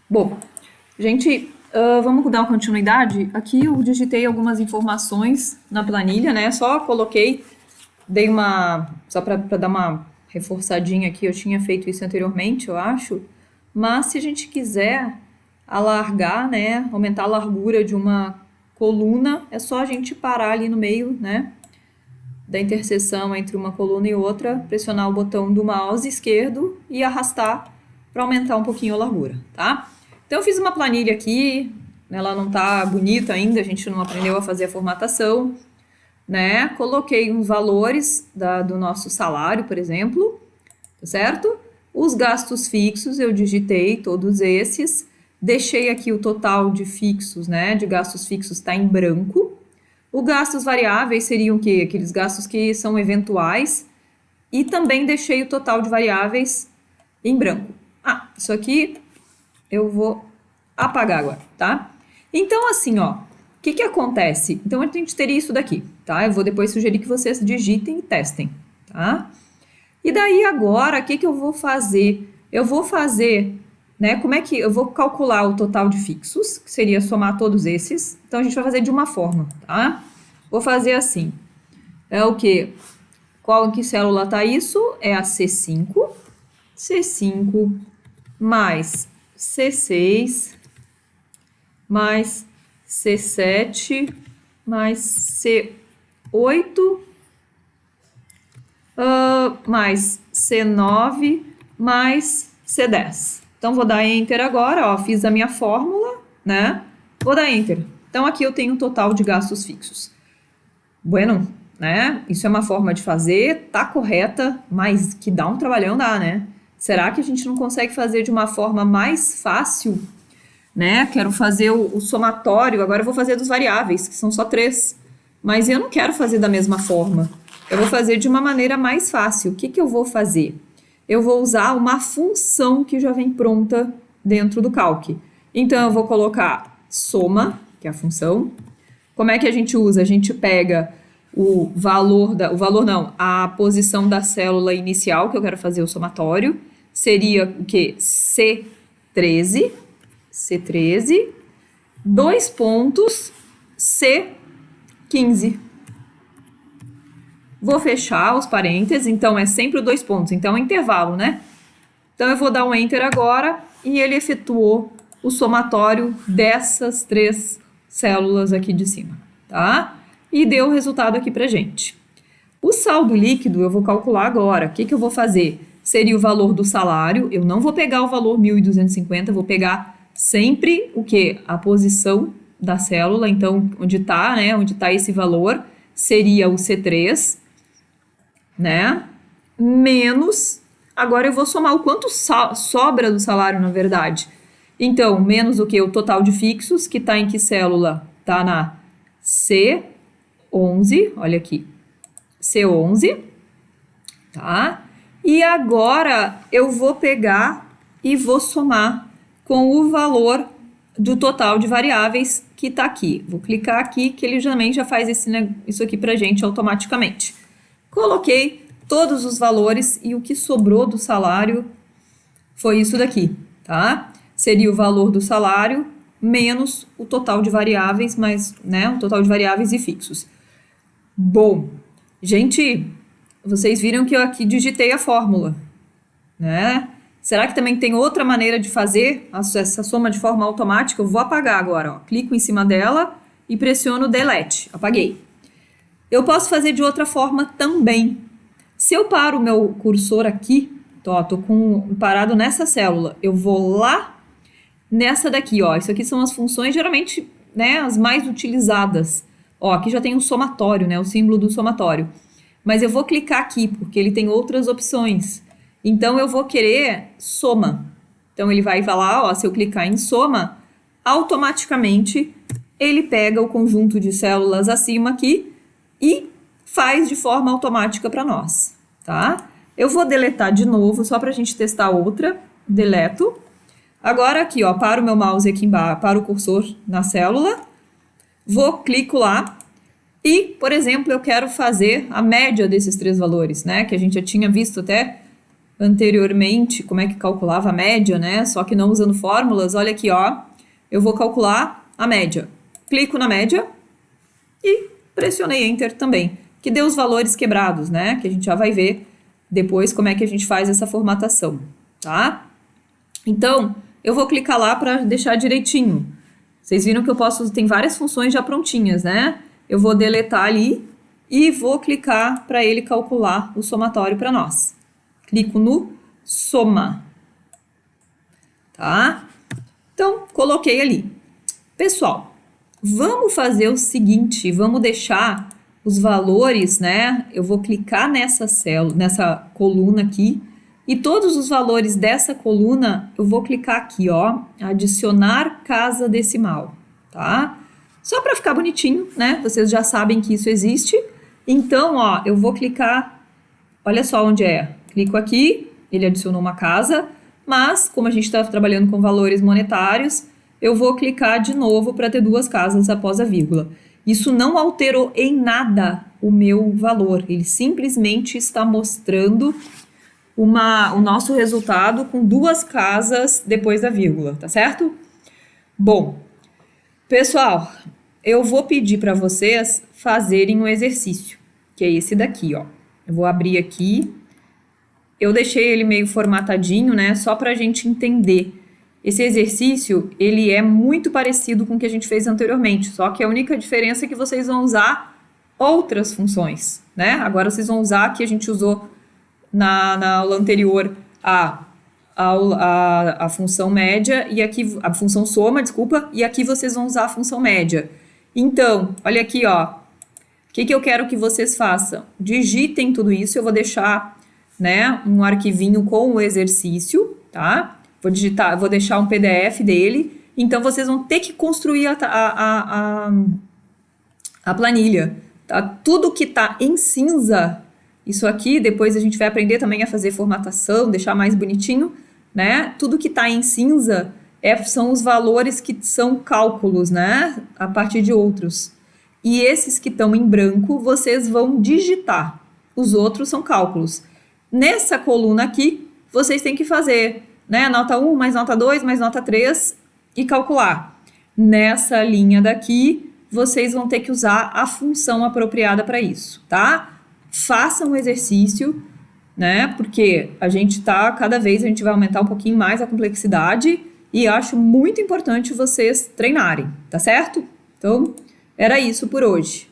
Bom, gente, vamos dar uma continuidade. Aqui eu digitei algumas informações na planilha, né? Só coloquei, dei uma. Só para dar uma reforçadinha aqui, eu tinha feito isso anteriormente, eu acho. Mas se a gente quiser alargar, né? Aumentar a largura de uma coluna, é só a gente parar ali no meio, né? Da interseção entre uma coluna e outra, pressionar o botão do mouse esquerdo e arrastar para aumentar um pouquinho a largura, tá? Então eu fiz uma planilha aqui, ela não tá bonita ainda, a gente não aprendeu a fazer a formatação, né? Coloquei uns valores do nosso salário, por exemplo, tá certo? Os gastos fixos eu digitei todos esses, deixei aqui o total de fixos, né? De gastos fixos está em branco. Os gastos variáveis seriam o quê? Aqueles gastos que são eventuais. E também deixei o total de variáveis em branco. Ah, isso aqui eu vou apagar agora, tá? Então, assim, ó, o que acontece? Então, a gente teria isso daqui, tá? Eu vou depois sugerir que vocês digitem e testem, tá? E daí, agora, o que eu vou fazer? Eu vou fazer, né, como é que eu vou calcular o total de fixos, que seria somar todos esses. Então, a gente vai fazer de uma forma, tá? Vou fazer assim. É o quê? Qual em que célula está isso? É a C5. C5 mais C6 mais C7 mais C8 mais C9 mais C10. Então, vou dar Enter agora, ó, fiz a minha fórmula, né? Vou dar Enter. Então, aqui eu tenho um total de gastos fixos. Bueno, né? Isso é uma forma de fazer, tá correta, mas que dá um trabalhão, dá, né? Será que a gente não consegue fazer de uma forma mais fácil, né? Quero fazer o somatório, agora eu vou fazer dos variáveis, que são só 3. Mas eu não quero fazer da mesma forma. Eu vou fazer de uma maneira mais fácil. O que eu vou fazer? Eu vou usar uma função que já vem pronta dentro do Calc. Então, eu vou colocar soma, que é a função. Como é que a gente usa? A gente pega a posição da célula inicial, que eu quero fazer o somatório, seria o quê? C13, dois pontos, C15. Vou fechar os parênteses, então é sempre dois pontos, então é intervalo, né? Então eu vou dar um Enter agora e ele efetuou o somatório dessas 3 células aqui de cima, tá? E deu o resultado aqui pra gente. O saldo líquido eu vou calcular agora. O que eu vou fazer? Seria o valor do salário. Eu não vou pegar o valor 1.250, vou pegar sempre o quê? A posição da célula. Então, onde está, né? Onde está esse valor, seria o C3, né? Menos, agora eu vou somar o quanto sobra do salário, na verdade. Então, menos o que? O total de fixos, que está em que célula? Está na C11, olha aqui, C11, tá? E agora eu vou pegar e vou somar com o valor do total de variáveis que está aqui. Vou clicar aqui que ele também já faz isso aqui pra gente automaticamente. Coloquei todos os valores e o que sobrou do salário foi isso daqui, tá? Seria o valor do salário menos o total de variáveis, mas, né, o total de variáveis e fixos. Bom, gente, vocês viram que eu aqui digitei a fórmula, né? Será que também tem outra maneira de fazer essa soma de forma automática? Eu vou apagar agora, ó. Clico em cima dela e pressiono Delete. Apaguei. Eu posso fazer de outra forma também. Se eu paro o meu cursor aqui, tô parado nessa célula, eu vou lá nessa daqui, ó. Isso aqui são as funções, geralmente, né, as mais utilizadas. Ó, aqui já tem um somatório, né, o símbolo do somatório. Mas eu vou clicar aqui, porque ele tem outras opções. Então, eu vou querer soma. Então, ele vai falar, ó, se eu clicar em soma, automaticamente ele pega o conjunto de células acima aqui e faz de forma automática para nós, tá? Eu vou deletar de novo, só para a gente testar outra. Deleto. Agora aqui, ó, paro o meu mouse aqui embaixo, paro o cursor na célula, clico lá e, por exemplo, eu quero fazer a média desses 3 valores, né? Que a gente já tinha visto até anteriormente como é que calculava a média, né? Só que não usando fórmulas, olha aqui, ó. Eu vou calcular a média. Clico na média e pressionei Enter também, que deu os valores quebrados, né? Que a gente já vai ver depois como é que a gente faz essa formatação, tá? Então, eu vou clicar lá para deixar direitinho. Vocês viram que eu posso, tem várias funções já prontinhas, né? Eu vou deletar ali e vou clicar para ele calcular o somatório para nós. Clico no soma, tá? Então, coloquei ali. Pessoal, vamos fazer o seguinte, vamos deixar os valores, né? Eu vou clicar nessa coluna aqui, e todos os valores dessa coluna, eu vou clicar aqui, ó, adicionar casa decimal, tá? Só para ficar bonitinho, né? Vocês já sabem que isso existe. Então, ó, eu vou clicar, olha só onde é. Clico aqui, ele adicionou uma casa, mas como a gente está trabalhando com valores monetários, eu vou clicar de novo para ter duas casas após a vírgula. Isso não alterou em nada o meu valor, ele simplesmente está mostrando o nosso resultado com duas casas depois da vírgula, tá certo? Bom, pessoal, eu vou pedir para vocês fazerem um exercício, que é esse daqui, ó. Eu vou abrir aqui. Eu deixei ele meio formatadinho, né, só para a gente entender. Esse exercício, ele é muito parecido com o que a gente fez anteriormente, só que a única diferença é que vocês vão usar outras funções, né? Agora vocês vão usar, que a gente usou na aula anterior, a função média, e aqui, a função soma, desculpa, e aqui vocês vão usar a função média. Então, olha aqui, ó, o que eu quero que vocês façam? Digitem tudo isso, eu vou deixar, né, um arquivinho com o exercício, tá? Vou deixar um PDF dele, então vocês vão ter que construir a planilha, tá? Tudo que tá em cinza, isso aqui, depois a gente vai aprender também a fazer formatação, deixar mais bonitinho, né? Tudo que tá em cinza são os valores que são cálculos, né? A partir de outros. E esses que estão em branco, vocês vão digitar. Os outros são cálculos. Nessa coluna aqui, vocês têm que fazer, né? Nota 1 mais nota 2 mais nota 3 e calcular. Nessa linha daqui, vocês vão ter que usar a função apropriada para isso, tá? Façam um exercício, né? Porque cada vez a gente vai aumentar um pouquinho mais a complexidade e acho muito importante vocês treinarem, tá certo? Então, era isso por hoje.